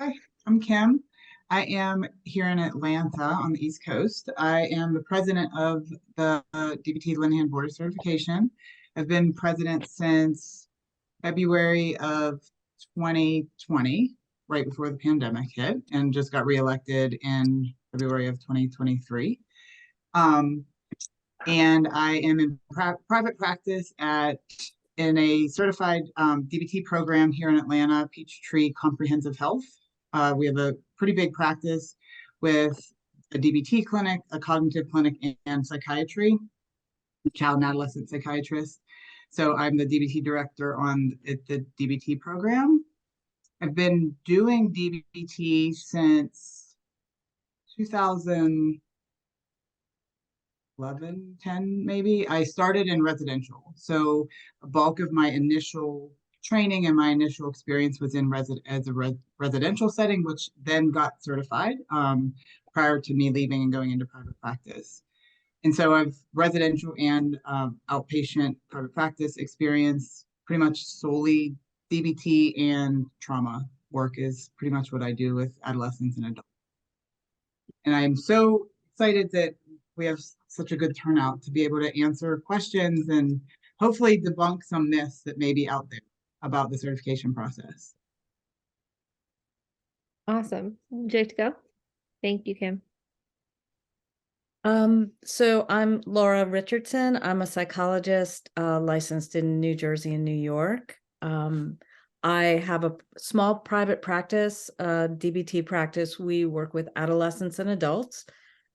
Hi, I'm Kim. I am here in Atlanta on the East Coast. I am the president of the DBT-Linehan Board of Certification. I've been president since February of 2020, right before the pandemic hit, and just got reelected in February of 2023. Um, and I am in private practice in a certified DBT program here in Atlanta, Peachtree Comprehensive Health. We have a pretty big practice with a DBT clinic, a cognitive clinic, and psychiatry, child and adolescent psychiatrist. So I'm the DBT director on the DBT program. I've been doing DBT since 2011, 10 maybe. I started in residential. So a bulk of my initial training and my initial experience was in residential setting, which then got certified prior to me leaving and going into private practice. And so I've residential and outpatient private practice experience, pretty much solely DBT and trauma work is pretty much what I do with adolescents and adults. And I'm so excited that we have such a good turnout to be able to answer questions and hopefully debunk some myths that may be out there about the certification process. Awesome. Would you like to go? Thank you, Kim. So I'm Laura Richardson. I'm a psychologist licensed in New Jersey and New York. I have a small private practice, DBT practice. We work with adolescents and adults,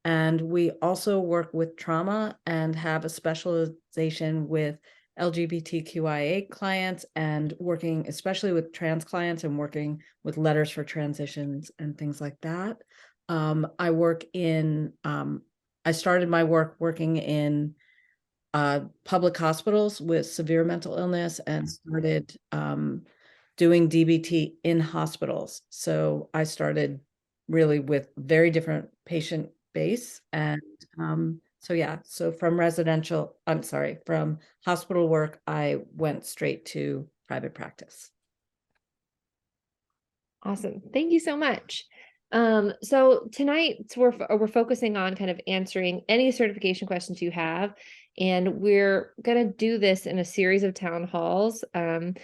and we also work with trauma and have a specialization with LGBTQIA clients and working especially with trans clients and working with letters for transitions and things like that. I work in I started my work working in public hospitals with severe mental illness and started doing DBT in hospitals. So I started really with very different patient base. And so yeah, so from from hospital work, I went straight to private practice. Awesome. Thank you so much. So tonight we're focusing on kind of answering any certification questions you have, and we're going to do this in a series of town halls. And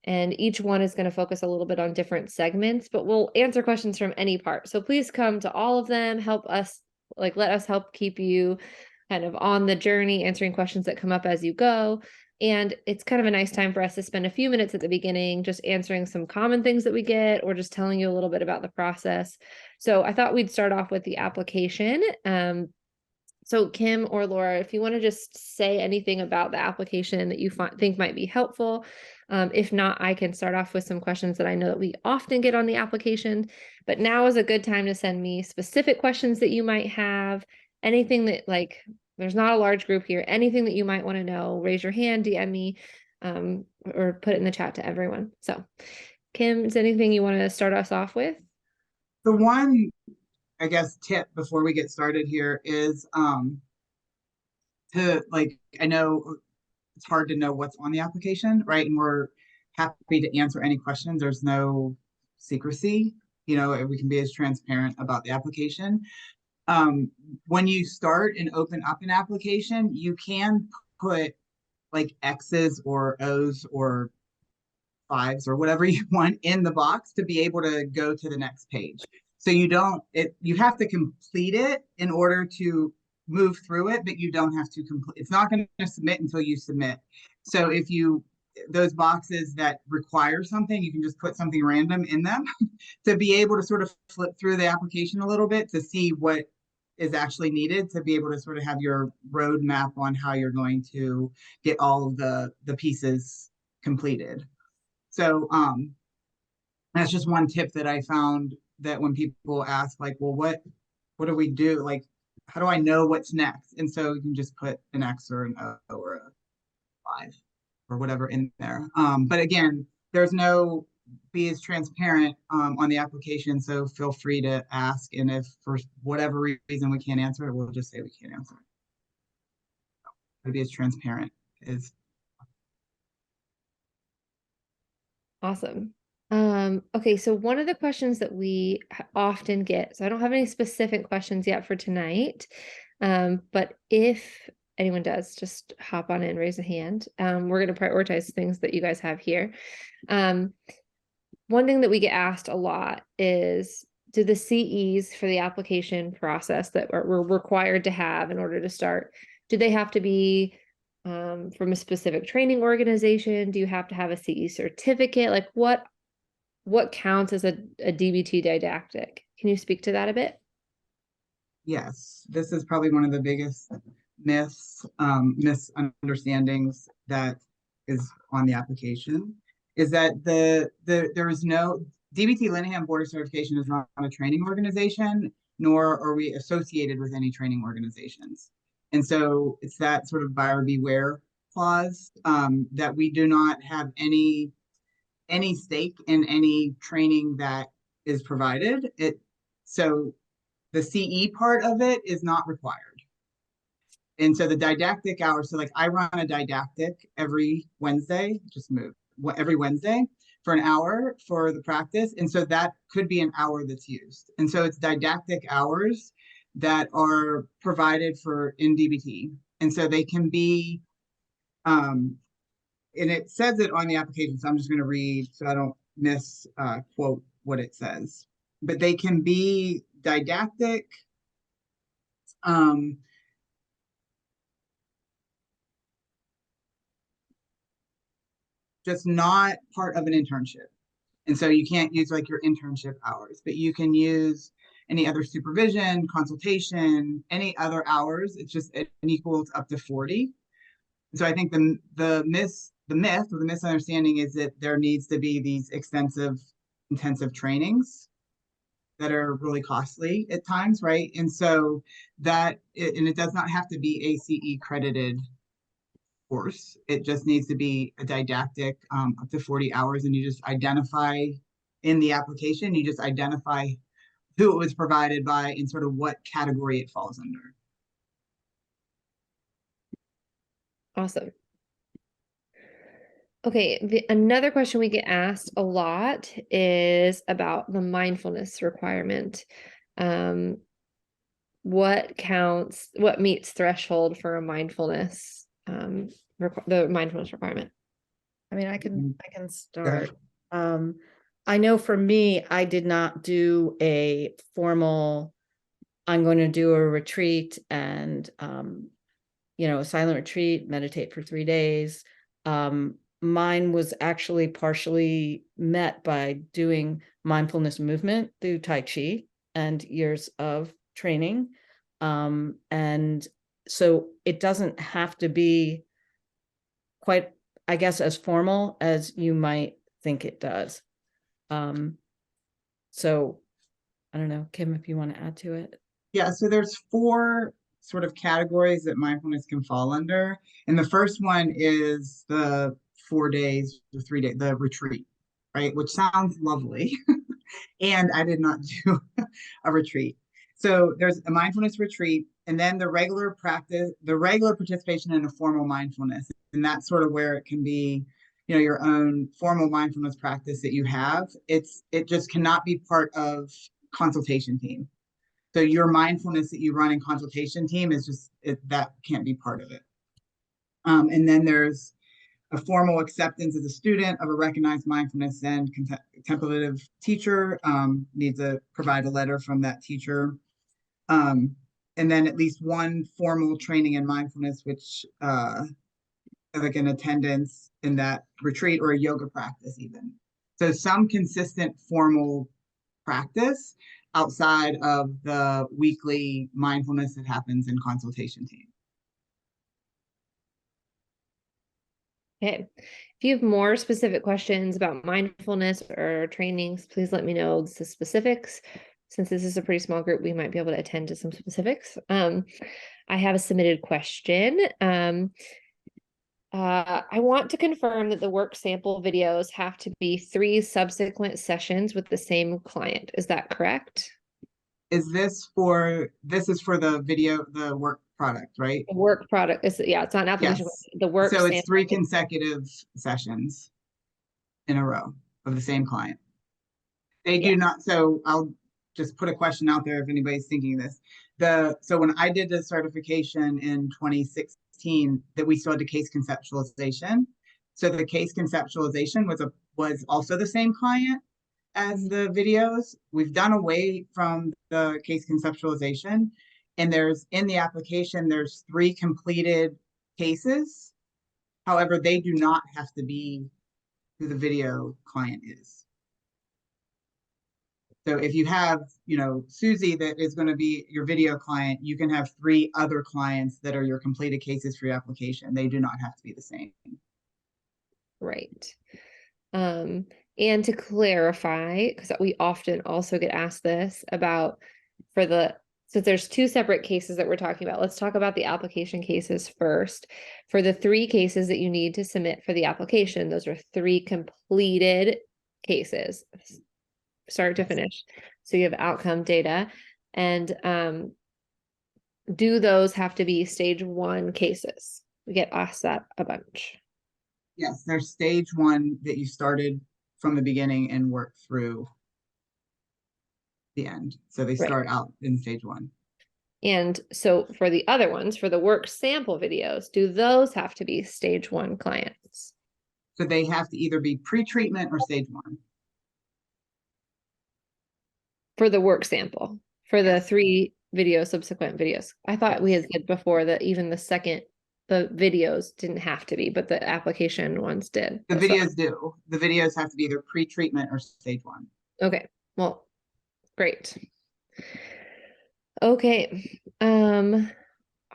each one is going to focus a little bit on different segments, but we'll answer questions from any part. So please come to all of them, help us, let us help keep you kind of on the journey, answering questions that come up as you go. And it's kind of a nice time for us to spend a few minutes at the beginning just answering some common things that we get or just telling you a little bit about the process. So I thought we'd start off with the application. So Kim or Laura, if you want to just say anything about the application that you think might be helpful. If not, I can start off with some questions that I know that we often get on the application, but now is a good time to send me specific questions that you might have, anything that there's not a large group here, anything that you might want to know, raise your hand, DM me, or put it in the chat to everyone. So Kim, is there anything you want to start us off with? The one, I guess, tip before we get started here is I know it's hard to know what's on the application, right? And we're happy to answer any questions. There's no secrecy, we can be as transparent about the application. When you start and open up an application, you can put like X's or O's or 5s or whatever you want in the box to be able to go to the next page. So you have to complete it in order to move through it, but you don't have to complete. It's not going to submit until you submit. So if those boxes that require something, you can just put something random in them to be able to sort of flip through the application a little bit to see what is actually needed to be able to sort of have your roadmap on how you're going to get all of the pieces completed. So that's just one tip that I found, that when people ask well, what do we do? How do I know what's next? And so you can just put an X or an O or a 5 or whatever in there. But again, be as transparent on the application. So feel free to ask. And if for whatever reason we can't answer it, we'll just say we can't answer it. So, be as transparent as. Awesome. Okay, so one of the questions that we often get, so I don't have any specific questions yet for tonight, but if anyone does, just hop on in, raise a hand. We're going to prioritize things that you guys have here. One thing that we get asked a lot is, do the CEs for the application process that we're required to have in order to start, do they have to be from a specific training organization? Do you have to have a CE certificate? Like what counts as a DBT didactic? Can you speak to that a bit? Yes, this is probably one of the biggest myths, misunderstandings that is on the application, is that there is no DBT-Linehan Board of Certification is not a training organization, nor are we associated with any training organizations. And so it's that sort of buyer beware clause, that we do not have any stake in any training that is provided. So the CE part of it is not required. And so the didactic hours, so like I run a didactic every Wednesday, every Wednesday for an hour for the practice. And so that could be an hour that's used. And so it's didactic hours that are provided for in DBT. And so they can be, and it says it on the application, so I'm just going to read so I don't misquote what it says. But they can be didactic, just not part of an internship. And so you can't use like your internship hours, but you can use any other supervision, consultation, any other hours. It's just an equal to up to 40. So I think the myth or the misunderstanding is that there needs to be these extensive, intensive trainings that are really costly at times, right? And so it does not have to be a CE credited course. It just needs to be a didactic, up to 40 hours, and you just identify in the application, you just identify who it was provided by and sort of what category it falls under. Awesome. Okay, another question we get asked a lot is about the mindfulness requirement. What meets threshold for a mindfulness, the mindfulness requirement? I mean, I can start. I know for me, I did not do a formal, I'm going to do a retreat and, a silent retreat, meditate for 3 days. Mine was actually partially met by doing mindfulness movement through Tai Chi and years of training. And so it doesn't have to be quite, I guess, as formal as you might think it does. So I don't know, Kim, if you want to add to it. Yeah, so there's 4 sort of categories that mindfulness can fall under. And the first one is the 4 days or 3 days, the retreat, right? Which sounds lovely. And I did not do a retreat. So there's a mindfulness retreat, and then the regular participation in a formal mindfulness. And that's sort of where it can be, your own formal mindfulness practice that you have. It just cannot be part of consultation team. So your mindfulness that you run in consultation team is just, that can't be part of it. And then there's a formal acceptance as a student of a recognized mindfulness and contemplative teacher, needs to provide a letter from that teacher. And then at least one formal training in mindfulness, which like an attendance in that retreat or a yoga practice even. So some consistent formal practice outside of the weekly mindfulness that happens in consultation team. Okay. If you have more specific questions about mindfulness or trainings, please let me know the specifics. Since this is a pretty small group, we might be able to attend to some specifics. I have a submitted question. I want to confirm that the work sample videos have to be 3 subsequent sessions with the same client. Is that correct? This is for the work product, right? The work product is, yeah, it's not an application. Yes. The work. So it's 3 consecutive sessions in a row of the same client. They Yeah. do not. So I'll just put a question out there if anybody's thinking this. So when I did the certification in 2016, that we still had the case conceptualization. So the case conceptualization was also the same client as the videos. We've done away from the case conceptualization, and in the application, there's 3 completed cases. However, they do not have to be who the video client is. So if you have, Susie that is going to be your video client, you can have 3 other clients that are your completed cases for your application. They do not have to be the same. Right. And to clarify, because we often also get asked this about so there's 2 separate cases that we're talking about. Let's talk about the application cases first. For the 3 cases that you need to submit for the application, those are 3 completed cases, start to finish. So you have outcome data, and do those have to be stage 1 cases? We get asked that a bunch. Yes, there's stage 1 that you started from the beginning and work through the end. So they start out in stage 1. And so for the other ones, for the work sample videos, do those have to be stage 1 clients? So they have to either be pre-treatment or stage 1. For the work sample, for the 3 subsequent videos. I thought we had said before that even the videos didn't have to be, but the application ones did. The videos do. The videos have to be either pre-treatment or stage 1. Okay, well, great. Okay, all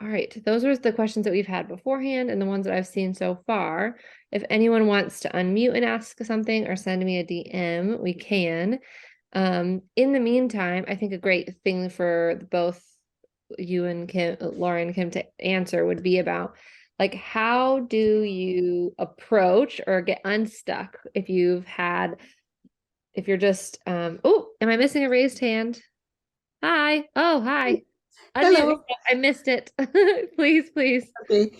right, those are the questions that we've had beforehand and the ones that I've seen so far. If anyone wants to unmute and ask something or send me a DM, we can. In the meantime, I think a great thing for both you and Kim, Laura and Kim, to answer would be about, like, how do you approach or get unstuck if you're just oh, am I missing a raised hand? Hi. Oh, hi. Hello. I missed it. Please. Okay.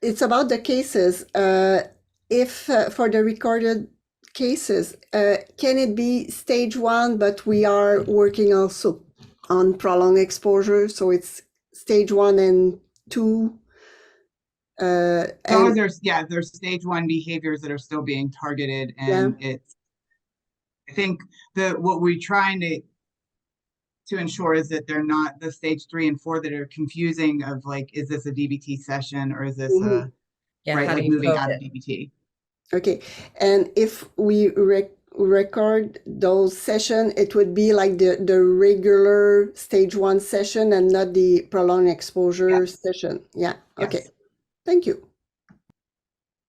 It's about the cases. If for the recorded cases, can it be stage 1, but we are working also on prolonged exposure? So it's stage 1 and 2. And there's stage 1 behaviors that are still being targeted, and I think what we're trying to ensure is that they're not the stage 3 and 4 that are confusing of, like, is this a DBT session or is this moving out of DBT? Okay, and if we record those sessions, it would be like the regular stage 1 session and not the prolonged exposure session. Yeah. Yes. Okay. Thank you.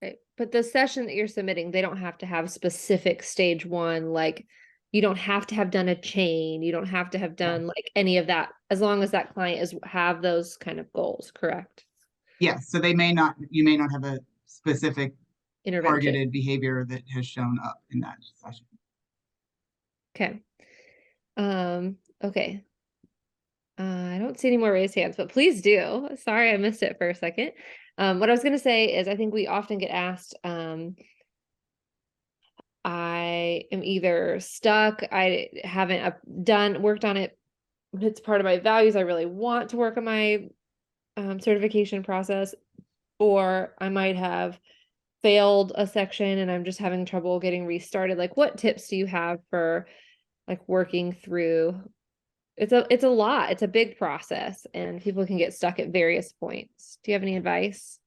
Right. But the session that you're submitting, they don't have to have specific stage 1, like, you don't have to have done a chain. You don't have to have done like any of that, as long as that client have those kind of goals, correct? Yes. So you may not have a specific targeted behavior that has shown up in that session. Okay. Okay. I don't see any more raised hands, but please do. Sorry, I missed it for a second. What I was going to say is I think we often get asked, I am either stuck, I haven't worked on it, it's part of my values, I really want to work on my certification process, or I might have failed a section and I'm just having trouble getting restarted. Like, what tips do you have for, like, working through? It's a lot, it's a big process, and people can get stuck at various points. Do you have any advice?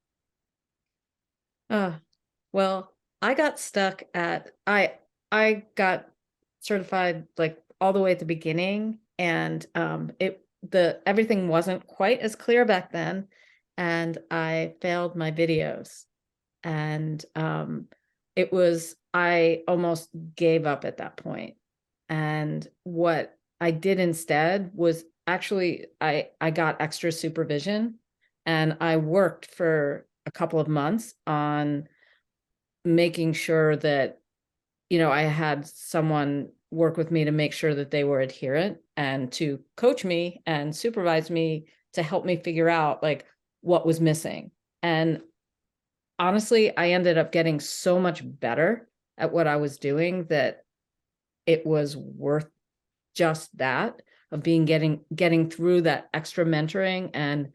Well, I got stuck I got certified like all the way at the beginning, and everything wasn't quite as clear back then, and I failed my videos, and I almost gave up at that point. And what I did instead was actually I got extra supervision, and I worked for a couple of months on making sure that, I had someone work with me to make sure that they were adherent, and to coach me and supervise me to help me figure out, like, what was missing. And honestly, I ended up getting so much better at what I was doing that it was worth just that, of getting through that extra mentoring. And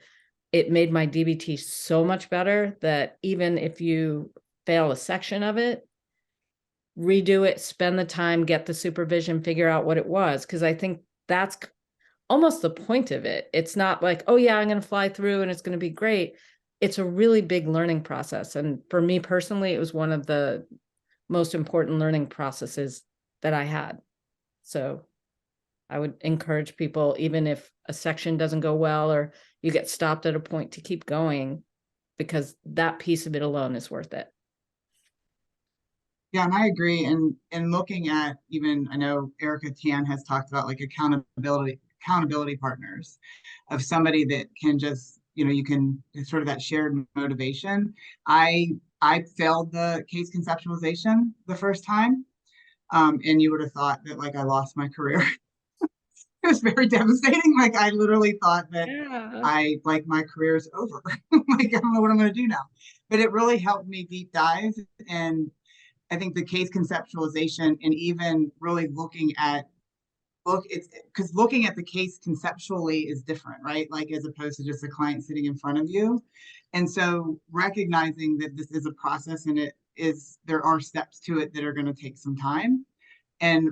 it made my DBT so much better that even if you fail a section of it, redo it, spend the time, get the supervision, figure out what it was. Because I think that's almost the point of it. It's not like, oh yeah, I'm going to fly through and it's going to be great. It's a really big learning process. And for me personally, it was one of the most important learning processes that I had. So I would encourage people, even if a section doesn't go well or you get stopped at a point, to keep going, because that piece of it alone is worth it. Yeah, and I agree. And looking at, even, I know Erica Tan has talked about like accountability partners, of somebody that can just, you can sort of that shared motivation. I failed the case conceptualization the first time. And you would have thought that like I lost my career. It was very devastating. Like I literally thought that my career is over. Like I don't know what I'm going to do now. But it really helped me deep dive. And I think the case conceptualization, and even really looking at the case conceptually is different, right? Like as opposed to just a client sitting in front of you. And so recognizing that this is a process, and there are steps to it that are going to take some time, and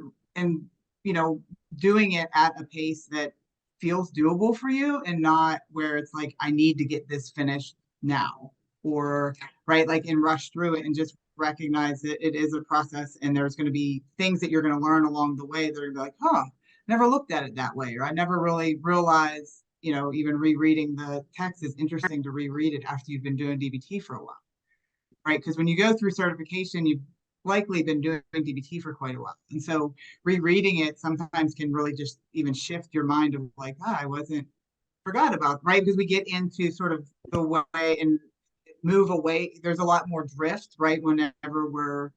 doing it at a pace that feels doable for you, and not where it's like, I need to get this finished now, or right, like and rush through it, and just recognize that it is a process, and there's going to be things that you're going to learn along the way that are like, never looked at it that way, or I never really realized, even rereading the text is interesting to reread it after you've been doing DBT for a while, right? Because when you go through certification, you've likely been doing DBT for quite a while. And so rereading it sometimes can really just even shift your mind of like, I forgot about, right? Because we get into sort of the way and move away. There's a lot more drift, right? Whenever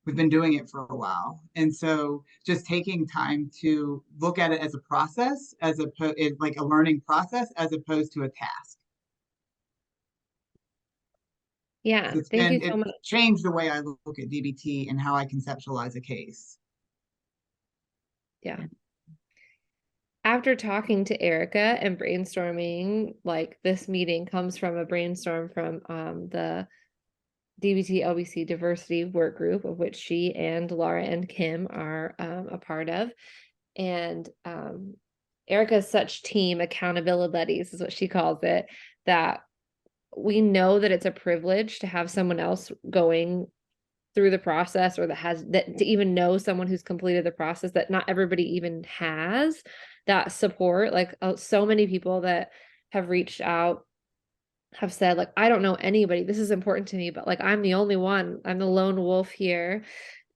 we've been doing it for a while. And so just taking time to look at it as a process, like a learning process, as opposed to a task. Yeah, thank you so much. It's changed the way I look at DBT and how I conceptualize a case. Yeah. After talking to Erica and brainstorming, like this meeting comes from a brainstorm from the DBT-LBC diversity work group, of which she and Laura and Kim are a part of. And Erica's such team accountability buddies is what she calls it, that we know that it's a privilege to have someone else going through the process, or that to even know someone who's completed the process, that not everybody even has that support. Like so many people that have reached out have said, like, I don't know anybody, this is important to me, but like I'm the only one, I'm the lone wolf here,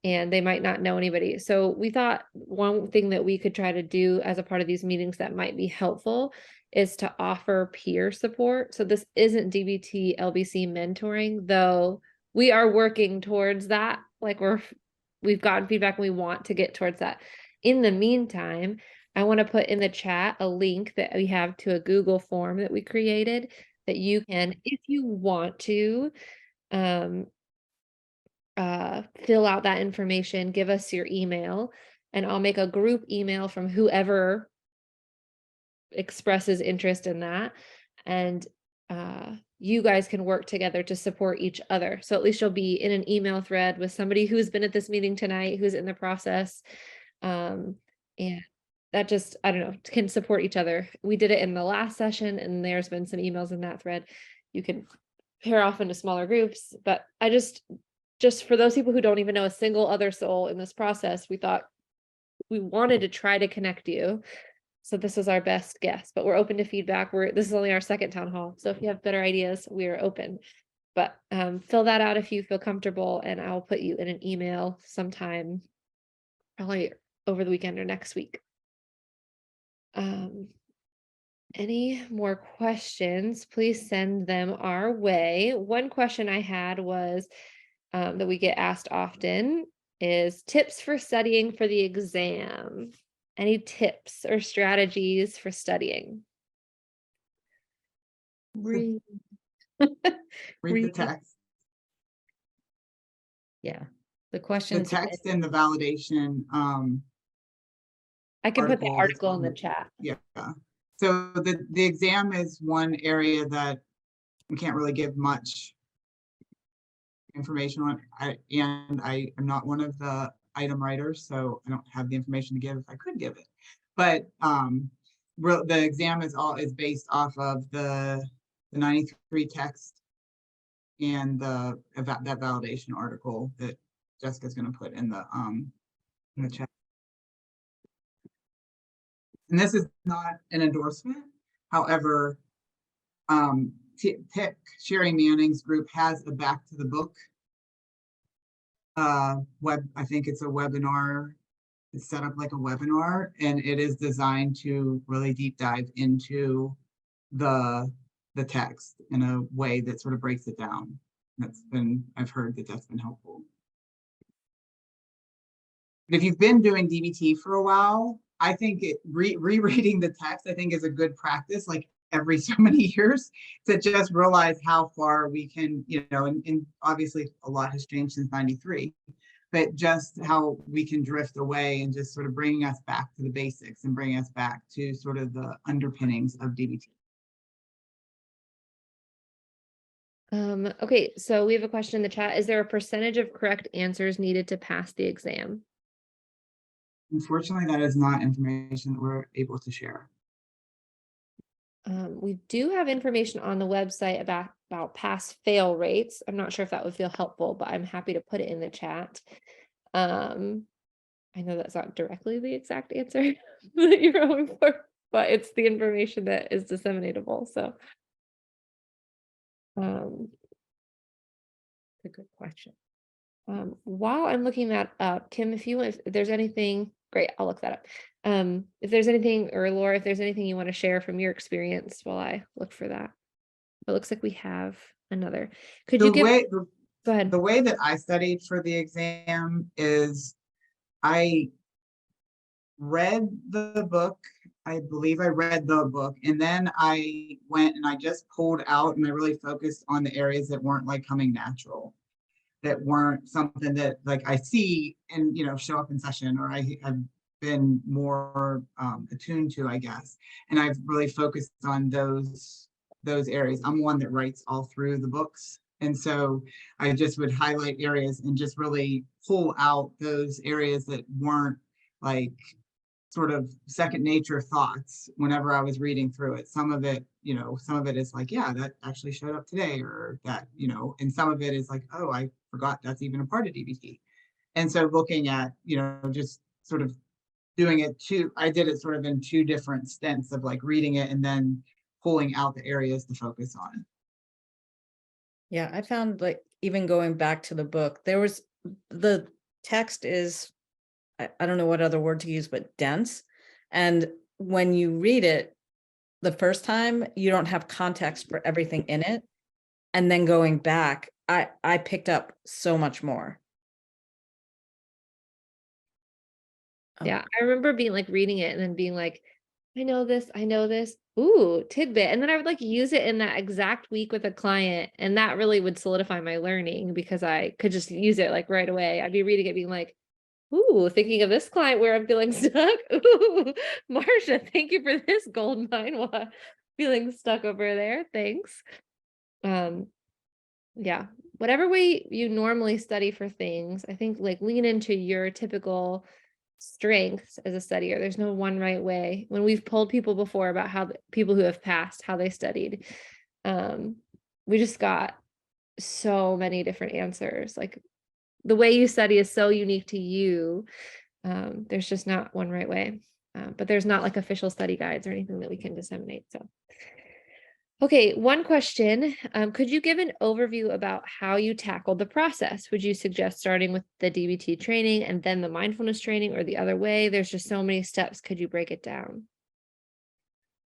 and they might not know anybody. So we thought one thing that we could try to do as a part of these meetings that might be helpful is to offer peer support. So this isn't DBT-LBC mentoring, though we are working towards that. Like we've gotten feedback and we want to get towards that. In the meantime, I want to put in the chat a link that we have to a Google form that we created, that you can, if you want to, fill out that information, give us your email, and I'll make a group email from whoever expresses interest in that. And you guys can work together to support each other. So at least you'll be in an email thread with somebody who's been at this meeting tonight, who's in the process. And that just, I don't know, can support each other. We did it in the last session, and there's been some emails in that thread. You can pair off into smaller groups, but I just for those people who don't even know a single other soul in this process, we thought we wanted to try to connect you. So this was our best guess, but we're open to feedback. This is only our second town hall. So if you have better ideas, we are open, but fill that out if you feel comfortable, and I'll put you in an email sometime, probably over the weekend or next week. Any more questions, please send them our way. One question I had was, that we get asked often, is tips for studying for the exam. Any tips or strategies for studying? Read the text. Yeah, The The questions. text and the validation, I can put the article that's article in the on- chat. yeah. So the exam is one area that we can't really give much information on. I am not one of the item writers, so I don't have the information to give if I could give it. But the exam is based off of the 93 text and that validation article that Jessica's going to put in the chat. And this is not an endorsement. However, Sherry Manning's group has a back to the book I think it's a webinar. It's set up like a webinar, and it is designed to really deep dive into the text in a way that sort of breaks it down. I've heard that that's been helpful. If you've been doing DBT for a while, I think rereading the text, I think, is a good practice, like every so many years, to just realize how far we can, and obviously a lot has changed since 93, but just how we can drift away and just sort of bringing us back to the basics and bringing us back to sort of the underpinnings of DBT. Okay, so we have a question in the chat. Is there a percentage of correct answers needed to pass the exam? Unfortunately, that is not information that we're able to share. We do have information on the website about pass-fail rates. I'm not sure if that would feel helpful, but I'm happy to put it in the chat. I know that's not directly the exact answer that you're hoping for, but it's the information that is disseminatable. So, A good question. while I'm looking that up, Kim, if there's anything, great, I'll look that up. If there's anything, or Laura, if there's anything you want to share from your experience while I look for that. It looks like we have another. Could you give, go ahead. The way that I studied for the exam is I read the book. I believe I read the book, and then I went and I just pulled out and I really focused on the areas that weren't like coming natural, that weren't something that like I see and show up in session, or I've been more attuned to, I guess. And I've really focused on those areas. I'm one that writes all through the books, and so I just would highlight areas and just really pull out those areas that weren't like sort of second nature thoughts whenever I was reading through it. Some of it is like, yeah, that actually showed up today, or that, and some of it is like, oh, I forgot that's even a part of DBT. And so looking at, just sort of doing it I did it sort of in two different stints of like reading it and then pulling out the areas to focus on. Yeah, I found like even going back to the book, the text is, I don't know what other word to use, but dense. And when you read it the first time, you don't have context for everything in it. And then going back, I picked up so much more. Yeah, I remember being like reading it and then being like, I know this. Ooh, tidbit. And then I would like use it in that exact week with a client. And that really would solidify my learning because I could just use it like right away. I'd be reading it being like, ooh, thinking of this client where I'm feeling stuck. Ooh, Marsha, thank you for this gold mine while feeling stuck over there. Thanks. Yeah, whatever way you normally study for things, I think like lean into your typical strengths as a studier. There's no one right way. When we've polled people before about how people who have passed, how they studied, we just got so many different answers. Like the way you study is so unique to you. There's just not one right way, but there's not like official study guides or anything that we can disseminate. So, okay, one question. Could you give an overview about how you tackled the process? Would you suggest starting with the DBT training and then the mindfulness training, or the other way? There's just so many steps. Could you break it down?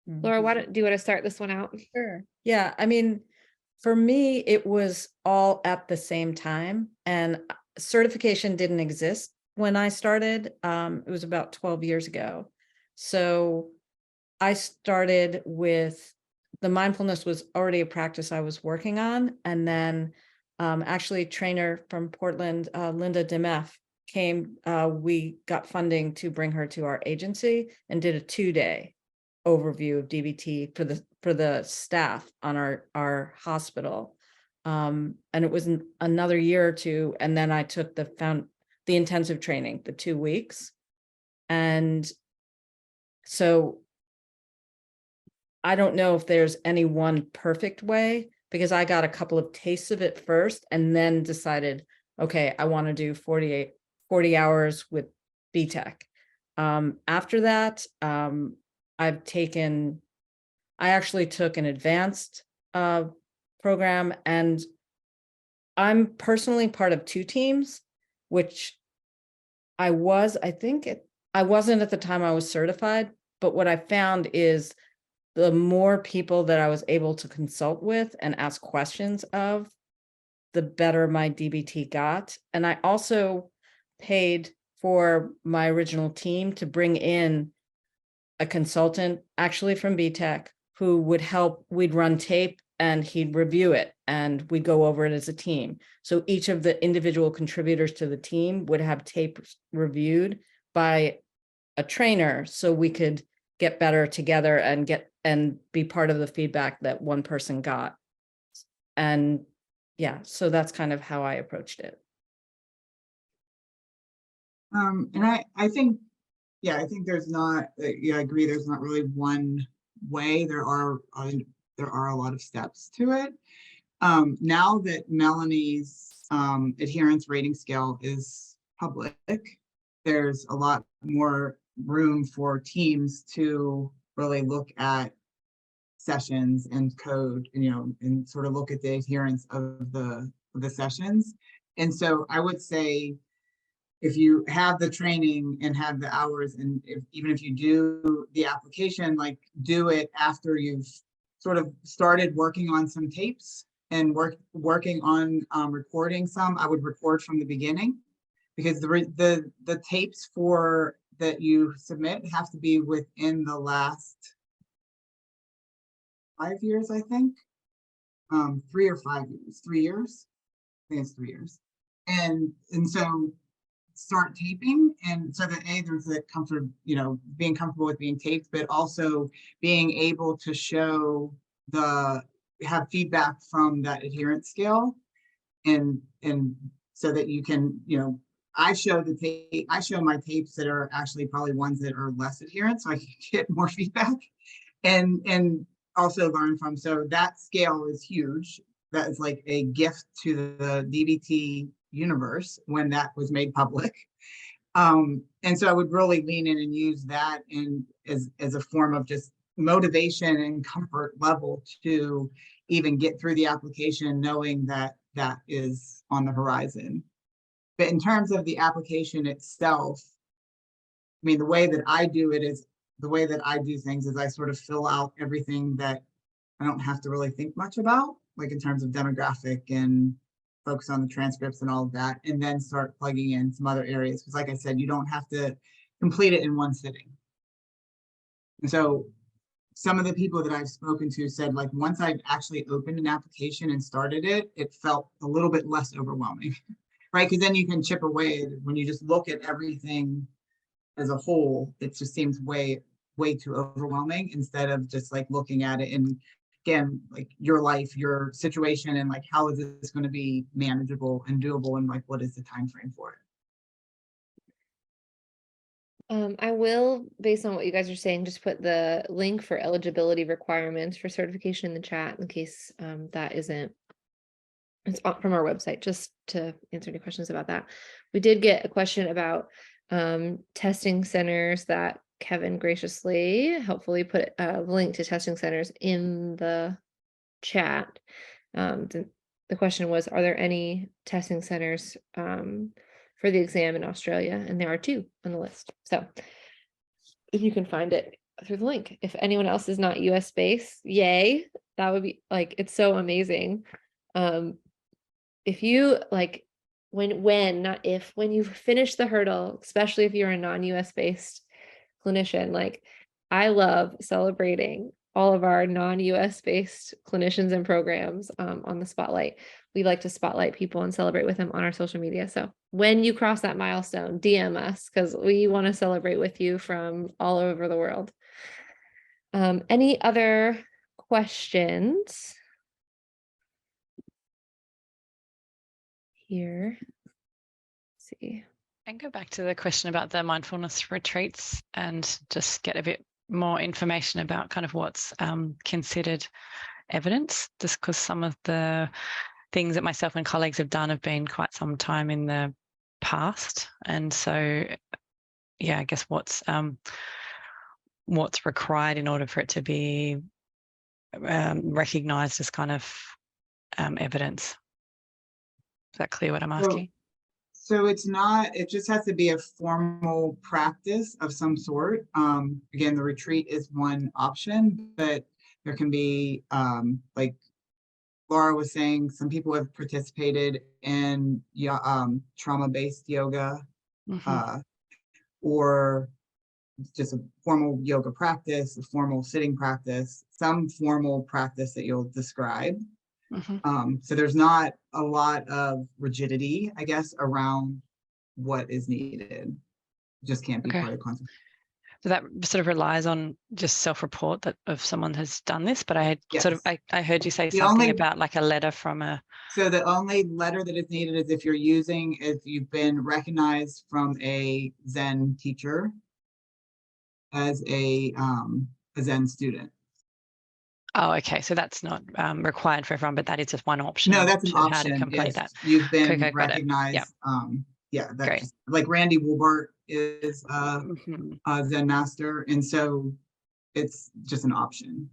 Laura, do you want to start this one out? Sure. Yeah, I mean, for me, it was all at the same time, and certification didn't exist when I started. It was about 12 years ago. So I started with the mindfulness was already a practice I was working on. And then Actually, trainer from Portland, Linda DeMeff, came. We got funding to bring her to our agency and did a 2-day overview of DBT for the staff on our hospital. And it was another year or two, and then I took the intensive training, the 2 weeks. And so I don't know if there's any one perfect way, because I got a couple of tastes of it first and then decided, okay, I want to do 40 hours with BTech. After that, I actually took an advanced program, and I'm personally part of 2 teams, which I wasn't at the time I was certified, but what I found is the more people that I was able to consult with and ask questions of, the better my DBT got. And I also paid for my original team to bring in a consultant, actually from BTech, who would help. We'd run tape and he'd review it and we'd go over it as a team. So each of the individual contributors to the team would have tape reviewed by a trainer, so we could get better together and be part of the feedback that one person got. And yeah, so that's kind of how I approached it. And I think there's not, I agree, there's not really one way. There are a lot of steps to it. Now that Melanie's adherence rating scale is public, there's a lot more room for teams to really look at sessions and code, and sort of look at the adherence of the sessions. And so I would say, if you have the training and have the hours, and even if you do the application, like, do it after you've sort of started working on some tapes and working on recording some. I would record from the beginning, because the tapes that you submit have to be within the last 5 years, I think. 3 or 5 years, 3 years. I think it's 3 years. And so start taping, and so that there's the comfort, being comfortable with being taped, but also being able to have feedback from that adherence scale, and so that you can, I show my tapes that are actually probably ones that are less adherent, so I can get more feedback and also learn from. So that scale is huge. That is like a gift to the DBT universe when that was made public. And so I would really lean in and use that as a form of just motivation and comfort level to even get through the application, knowing that that is on the horizon. But in terms of the application itself, I mean, the way that I do things is I sort of fill out everything that I don't have to really think much about, like in terms of demographic, and focus on the transcripts and all of that, and then start plugging in some other areas. Because like I said, you don't have to complete it in one sitting. And so some of the people that I've spoken to said, like, once I've actually opened an application and started it, it felt a little bit less overwhelming, right? Because then you can chip away. When you just look at everything as a whole, it just seems way too overwhelming, instead of just like looking at it and, again, like your life, your situation, and like, how is this going to be manageable and doable, and like, what is the time frame for it? I will, based on what you guys are saying, just put the link for eligibility requirements for certification in the chat, in case that isn't, it's from our website, just to answer any questions about that. We did get a question about testing centers that Kevin graciously, helpfully put a link to testing centers in the chat. The question was, are there any testing centers for the exam in Australia? And there are 2 on the list. So if you can find it through the link. If anyone else is not US based, yay, that would be like, it's so amazing. If you like, when you finish the hurdle, especially if you're a non-US based clinician, like, I love celebrating all of our non-US based clinicians and programs on the spotlight. we like to spotlight people and celebrate with them on our social media. So when you cross that milestone, DM us because we want to celebrate with you from all over the world. Any other questions here? Let's see. And go back to the question about the mindfulness retreats and just get a bit more information about kind of what's considered evidence, just because some of the things that myself and colleagues have done have been quite some time in the past. And so, yeah, I guess what's required in order for it to be recognised as kind of evidence. Is that clear what I'm asking? So it's not, it just has to be a formal practice of some sort. Again, the retreat is one option, but there can be, like Laura was saying, some people have participated in trauma-based yoga, or just a formal yoga practice, a formal sitting practice, some formal practice that you'll describe. So there's not a lot of rigidity, I guess, around what is needed. Just can't be part of the concept. So that sort of relies on just self-report that if someone has done this, but I had I heard you say something about like a letter from a. So the only letter that is needed is if you've been recognized from a Zen teacher as a Zen student. Oh, okay. So that's not required for everyone, but that is just one option. No, that's an option. How to complete that. You've been recognized. Yeah, that's just, like Randy Woolbart is a Zen master, and so it's just an option.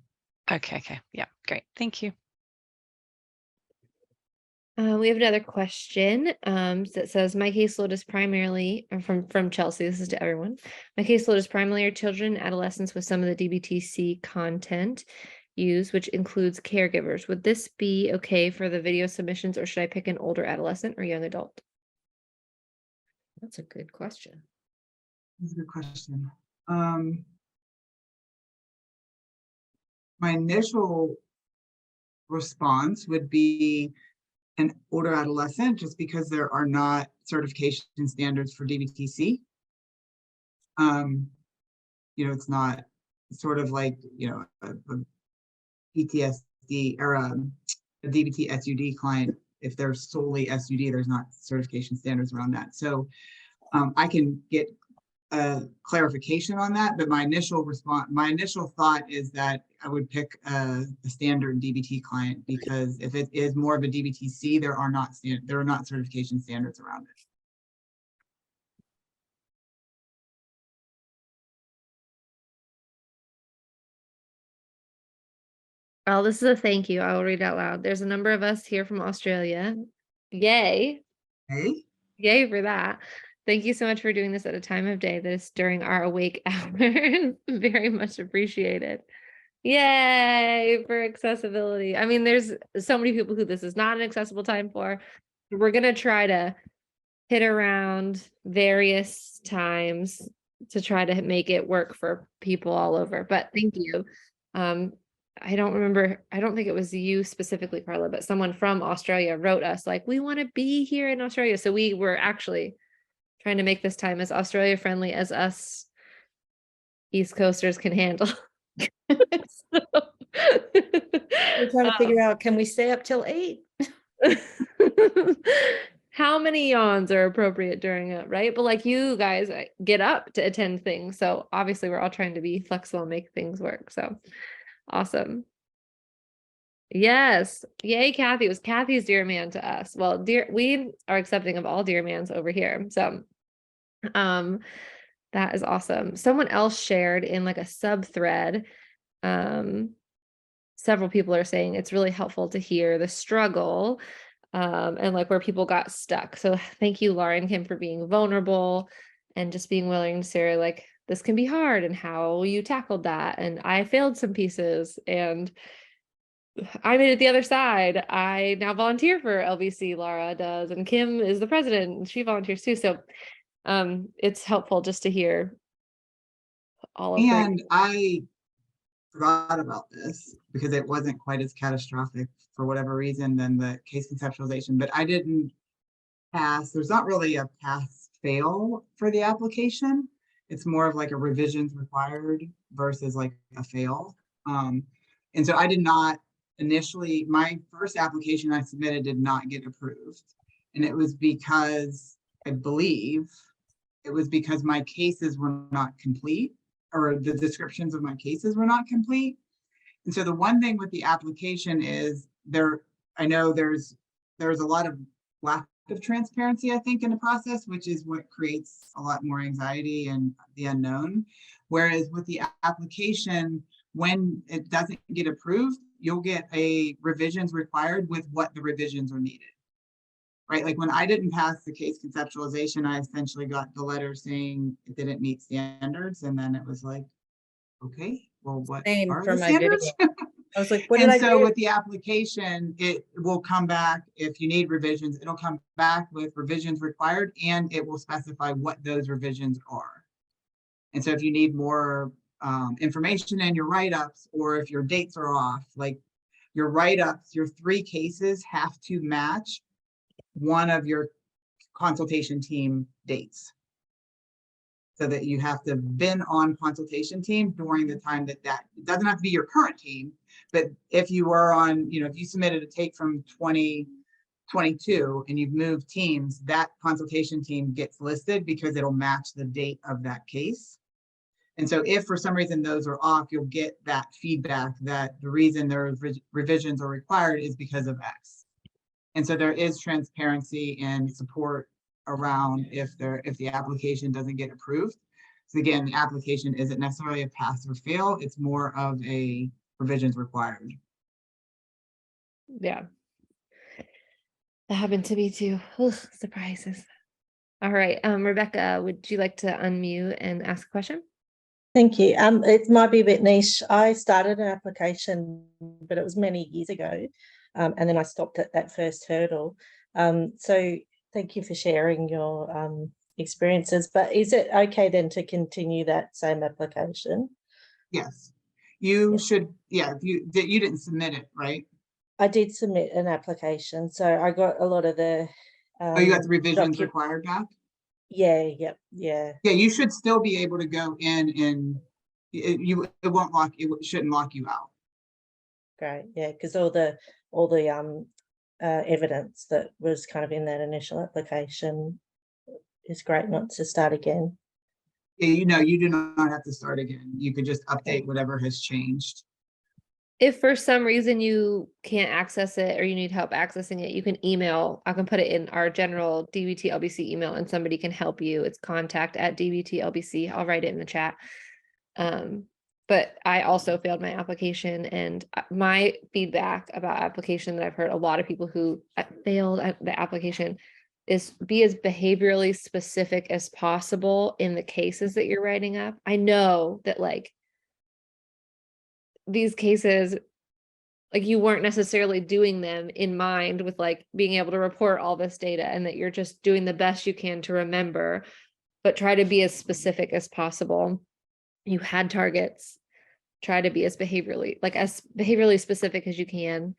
Okay. Yeah, great. Thank you. We have another question that says, my caseload is primarily from Chelsea. This is to everyone. My caseload is primarily children and adolescents with some of the DBT-C content used, which includes caregivers. Would this be okay for the video submissions, or should I pick an older adolescent or young adult? That's a good question. That's a good question. My initial response would be an older adolescent, just because there are not certification standards for DBT-C. It's not sort of like, a PTSD or a DBT-SUD client. If they're solely SUD, there's not certification standards around that. So I can get a clarification on that, but my initial thought is that I would pick a standard DBT client, because if it is more of a DBT-C, there are not certification standards around it. Oh, this is a thank you. I will read out loud. There's a number of us here from Australia. Yay. Hey? Yay for that. Thank you so much for doing this at a time of day that is during our awake hour. Very much appreciated. Yay for accessibility. I mean, there's so many people who this is not an accessible time for. We're going to try to hit around various times to try to make it work for people all over. But thank you. I don't think it was you specifically, Carla, but someone from Australia wrote us like, we want to be here in Australia. So we were actually trying to make this time as Australia friendly as us East Coasters can handle. We're trying to figure out, can we stay up till 8? How many yawns are appropriate during it, right? But like, you guys get up to attend things. So obviously we're all trying to be flexible and make things work. So awesome. Yes. Yay, Kathy. It was Kathy's dear man to us. Well, we are accepting of all dear mans over here. So that is awesome. Someone else shared in like a sub thread. Several people are saying it's really helpful to hear the struggle and like where people got stuck. So thank you, Laura and Kim, for being vulnerable and just being willing to share like, this can be hard and how you tackled that. And I failed some pieces and I made it the other side. I now volunteer for LBC, Laura does, and Kim is the president and she volunteers too. So it's helpful just to hear all of And I forgot about this because it wasn't quite as catastrophic for whatever reason than the case conceptualization, but I didn't pass. There's not really a pass fail for the application. It's more of like a revisions required versus like a fail. And so I did not initially, my first application I submitted did not get approved. And it was because, I believe, it was because my cases were not complete, or the descriptions of my cases were not complete. And so the one thing with the application is I know there's a lot of lack of transparency, I think, in the process, which is what creates a lot more anxiety and the unknown. Whereas with the application, when it doesn't get approved, you'll get a revisions required with what the revisions are needed. Right? Like when I didn't pass the case conceptualization, I essentially got the letter saying it didn't meet standards. And then it was like, okay, well, what Same are for the my video. standards? I was like, what did And I so do? with the application, it will come back, if you need revisions, it'll come back with revisions required, and it will specify what those revisions are. And so if you need more information in your write-ups, or if your dates are off, like your write-ups, your 3 cases have to match one of your consultation team dates. So that you have to have been on consultation team during the time that it doesn't have to be your current team, but if you were on, if you submitted a take from 2022 and you've moved teams, that consultation team gets listed because it'll match the date of that case. And so if for some reason those are off, you'll get that feedback that the reason their revisions are required is because of X. And so there is transparency and support around if the application doesn't get approved. So again, the application isn't necessarily a pass or fail, it's more of a revisions required. Yeah. That happened to me too. Ugh, surprises. All right. Rebecca, would you like to unmute and ask a question? Thank you. It might be a bit niche. I started an application, but it was many years ago. And then I stopped at that first hurdle. So thank you for sharing your experiences. But is it okay then to continue that same application? Yes, you Yes. should. Yeah, you didn't submit it, right? I did submit an application, so I got a lot of the. Oh, you got the revisions required back? Yeah. Yeah, you should still be able to go in, and it shouldn't lock you out. Great. Yeah, because all the evidence that was kind of in that initial application is great not to start again. Yeah, you do not have to start again. You could just update whatever has changed. If for some reason you can't access it or you need help accessing it, you can email. I can put it in our general DBT-LBC email and somebody can help you. It's contact@DBT-LBC. I'll write it in the chat. But I also failed my application, and my feedback about application that I've heard a lot of people who failed at the application is be as behaviorally specific as possible in the cases that you're writing up. I know that like these cases, like you weren't necessarily doing them in mind with like being able to report all this data, and that you're just doing the best you can to remember, but try to be as specific as possible. You had targets, try to be as behaviorally specific as you can.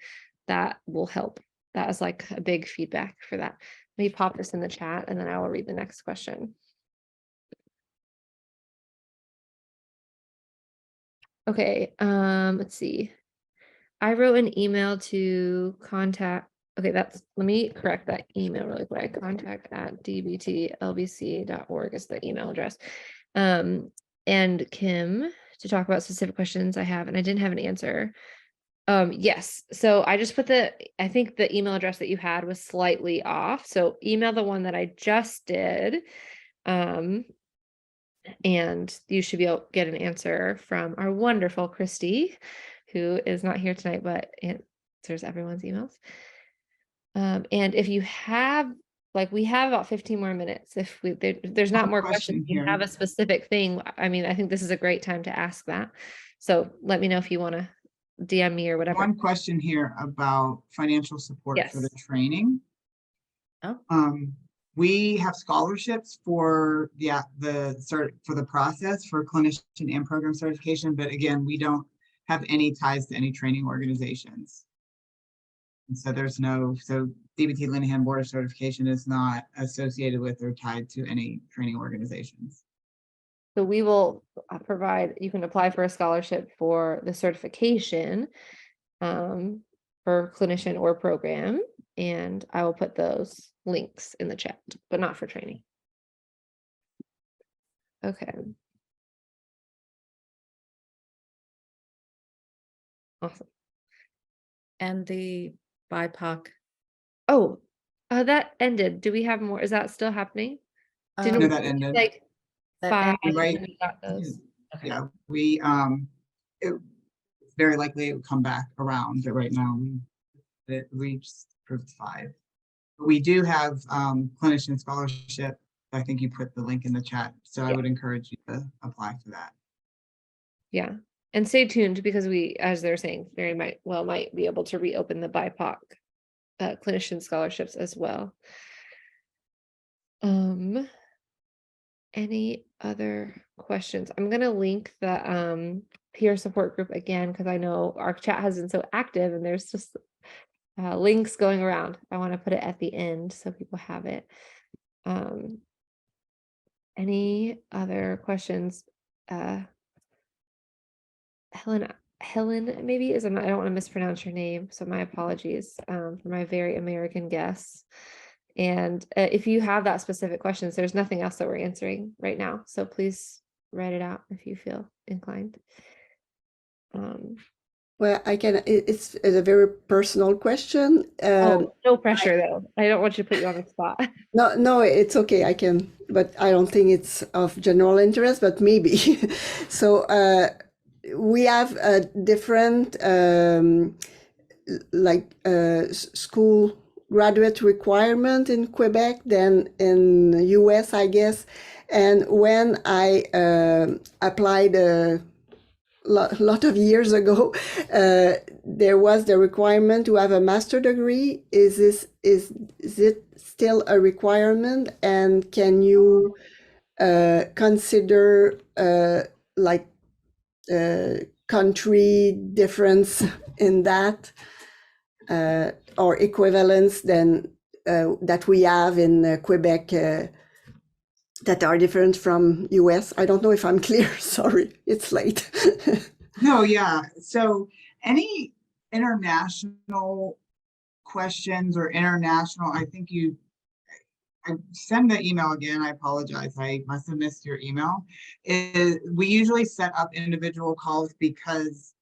That will help. That is like a big feedback for that. Let me pop this in the chat and then I will read the next question. Okay, let's see. I wrote an email to contact. Okay, let me correct that email really quick. contact@dbt-lbc.org is the email address. And Kim, to talk about specific questions I have, and I didn't have an answer. Yes, so I just put I think the email address that you had was slightly off. So email the one that I just did. And you should be able to get an answer from our wonderful Christy, who is not here tonight, but answers everyone's emails. And if you have, we have about 15 more minutes. If there's not more questions, you have a specific thing. I mean, I think this is a great time to ask that. So let me know if you want to DM me or whatever. One question here about financial support for the training. Oh. We have scholarships for the process for clinician and program certification, but again, we don't have any ties to any training organizations. And so there's no, so DBT-Linehan Board of Certification is not associated with or tied to any training organizations. So we will provide, you can apply for a scholarship for the certification for clinician or program, and I will put those links in the chat, but not for training. Okay. Awesome. And the BIPOC. Oh, that ended. Do we have more? Is that still happening? Didn't No, we that do, ended. like That 5 ended. Right. and we got those? Okay. Yeah, we, it, very likely it would come back around, but right now we just approved 5. We do have clinician scholarship. I think you put the link in the chat, so I Yeah. would encourage you to apply for that. Yeah. And stay tuned because we, as they're saying, very might be able to reopen the BIPOC clinician scholarships as well. Any other questions? I'm gonna link the peer support group again because I know our chat has been so active and there's just links going around. I want to put it at the end so people have it. Any other questions? Helen maybe is, I don't want to mispronounce your name, so my apologies for my very American guess. And if you have that specific questions, there's nothing else that we're answering right now, so please write it out if you feel inclined. Well, I can, it's a very personal question. No pressure though. I don't want you to put you on the spot. No, it's okay. I can, but I don't think it's of general interest, but maybe. So we have a different school graduate requirement in Quebec than in the US, I guess. And when I applied a lot of years ago, there was the requirement to have a master degree. Is it still a requirement? And can you consider country difference in that or equivalence than that we have in Quebec that are different from US? I don't know if I'm clear. Sorry, it's late. No, yeah. So any international questions or international, I think I send the email again. I apologize. I must have missed your email. We usually set up individual calls because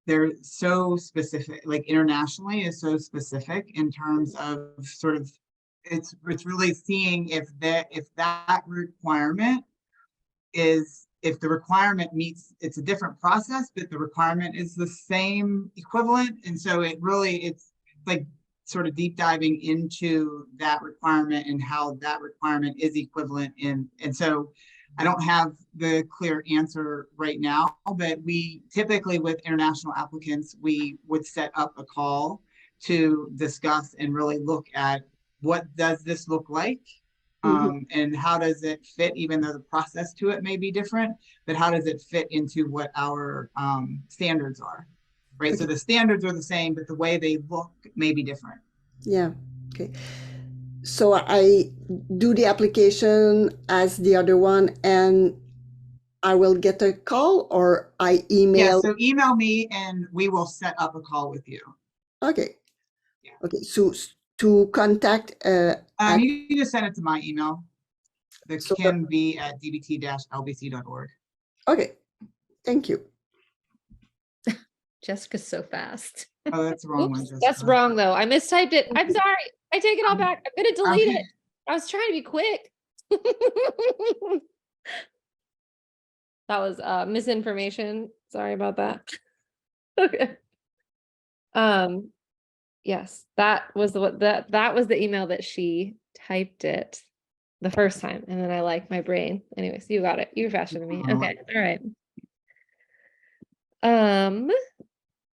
they're so specific, like internationally is so specific in terms of sort of, it's really seeing if that requirement is, if the requirement meets, it's a different process, but the requirement is the same equivalent. And so it's like sort of deep diving into that requirement and how that requirement is equivalent in. And so I don't have the clear answer right now, but we typically with international applicants, we would set up a call to discuss and really look at what does this look like? And how does it fit, even though the process to it may be different, but how does it fit into what our standards are, right? Okay. So the standards are the same, but the way they look may be different. Yeah, okay. So I do the application as the other one and I will get a call, or I email? Yeah, so email me and we will set up a call with you. Okay. Yeah. Okay, so to contact you can just send it to my email, the kimv@dbt-lbc.org. Okay, thank you. Jessica's so fast. Oh, that's the wrong one, Oops, Jessica. that's wrong though. I mistyped it. I'm sorry. I take it all back. I'm gonna delete Okay. it. I was trying to be quick. That was misinformation. Sorry about that. Okay. Yes, that was that was the email that she typed it the first time, and then I like my brain. Anyways, you got it. You're faster than me. Okay, all right.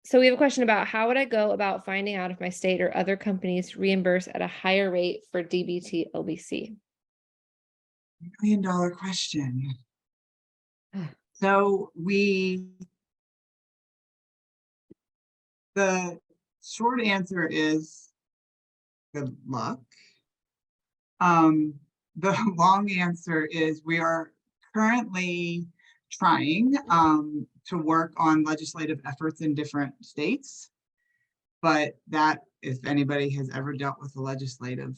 So we have a question about how would I go about finding out if my state or other companies reimburse at a higher rate for DBT-LBC? $1 million question. So we The short answer is good luck. The long answer is we are currently trying to work on legislative efforts in different states, but that, if anybody has ever dealt with the legislative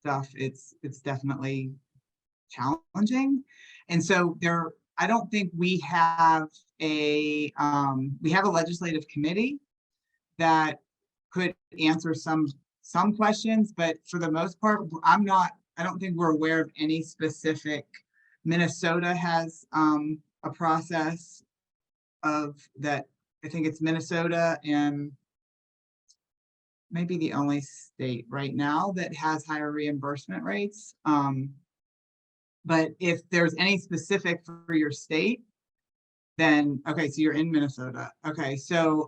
stuff, it's definitely challenging. And so I don't think we have a legislative committee that could answer some questions, but for the most part, I don't think we're aware of any specific. Minnesota has a process of that. I think it's Minnesota and maybe the only state right now that has higher reimbursement rates. But if there's any specific for your state, then, okay, so you're in Minnesota. Okay, so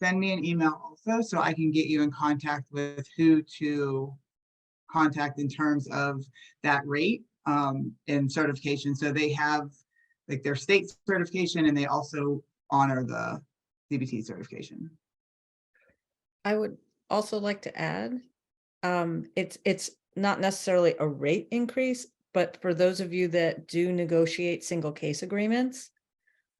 send me an email also so I can get you in contact with who to contact in terms of that rate and certification. So they have like their state certification and they also honor the DBT certification. I would also like to add, it's not necessarily a rate increase, but for those of you that do negotiate single case agreements,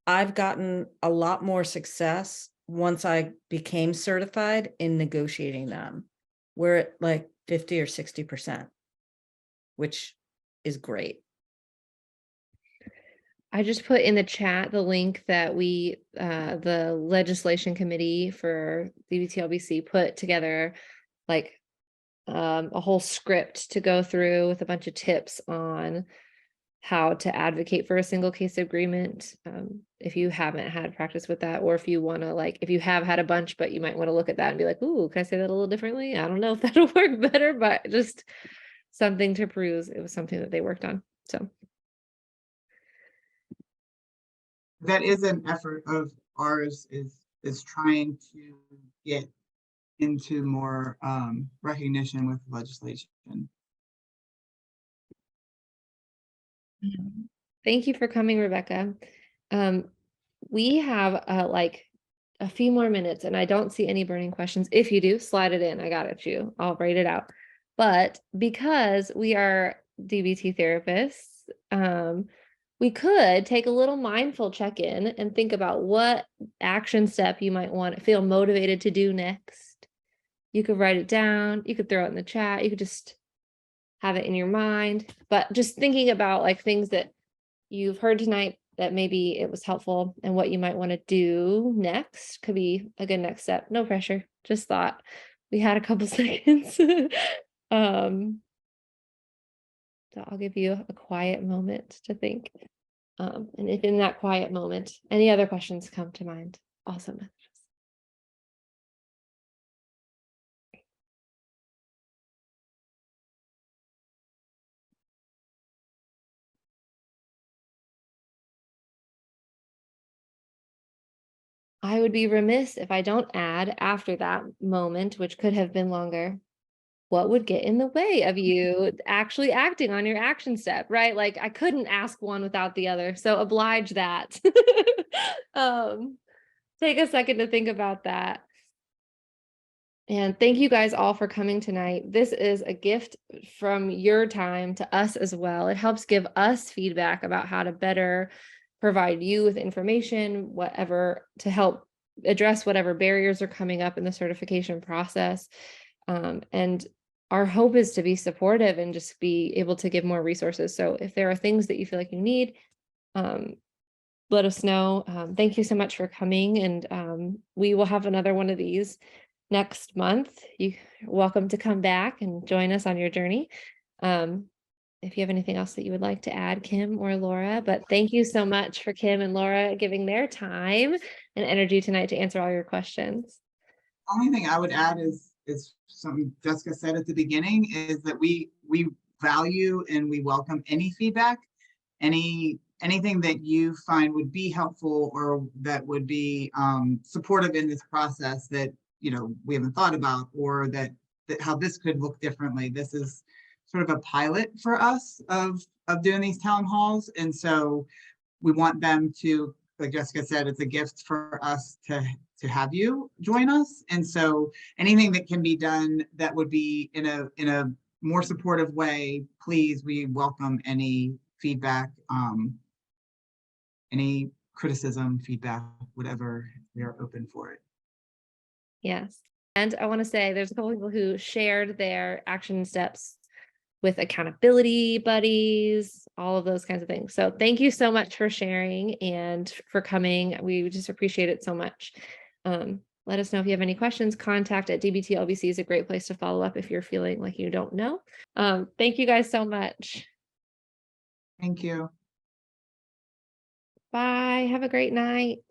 I've gotten a lot more success once I became certified in negotiating them. We're at like 50 or 60%, which is great. I just put in the chat the link that the legislation committee for DBT-LBC put together, like a whole script to go through with a bunch of tips on how to advocate for a single case agreement. If you haven't had practice with that, or if you want to, like, if you have had a bunch, but you might want to look at that and be like, ooh, can I say that a little differently? I don't know if that'll work better, but just something to peruse. It was something that they worked on. So that is an effort of ours, is trying to get into more recognition with legislation. Thank you for coming, Rebecca. We have like a few more minutes and I don't see any burning questions. If you do, slide it in. I got it, you. I'll write it out. But because we are DBT therapists, we could take a little mindful check-in and think about what action step you might want to feel motivated to do next. You could write it down. You could throw it in the chat. You could just have it in your mind. But just thinking about like things that you've heard tonight that maybe it was helpful and what you might want to do next could be a good next step. No pressure. Just thought we had a couple seconds. So I'll give you a quiet moment to think. And if in that quiet moment, any other questions come to mind, also messages. I would be remiss if I don't add after that moment, which could have been longer, what would get in the way of you actually acting on your action step, right? Like I couldn't ask one without the other. So oblige that. Take a second to think about that. And thank you guys all for coming tonight. This is a gift from your time to us as well. It helps give us feedback about how to better provide you with information, whatever, to help address whatever barriers are coming up in the certification process. And our hope is to be supportive and just be able to give more resources. So if there are things that you feel like you need, let us know. Thank you so much for coming. And we will have another one of these next month. You're welcome to come back and join us on your journey. If you have anything else that you would like to add, Kim or Laura, but thank you so much for Kim and Laura giving their time and energy tonight to answer all your questions. Only thing I would add is something Jessica said at the beginning, is that we value and we welcome any feedback, anything that you find would be helpful or that would be supportive in this process that we haven't thought about, or that how this could look differently. This is sort of a pilot for us of doing these town halls, and so we want them to like Jessica said, it's a gift for us to have you join us. And so anything that can be done that would be in a more supportive way, please, we welcome any feedback, any criticism, feedback, whatever, we are open for it. Yes. And I want to say there's a couple people who shared their action steps with accountability buddies, all of those kinds of things. So thank you so much for sharing and for coming. We just appreciate it so much. Let us know if you have any questions. Contact at DBT-LBC is a great place to follow up if you're feeling like you don't know. Thank you guys so much. Thank you. Bye. Have a great night.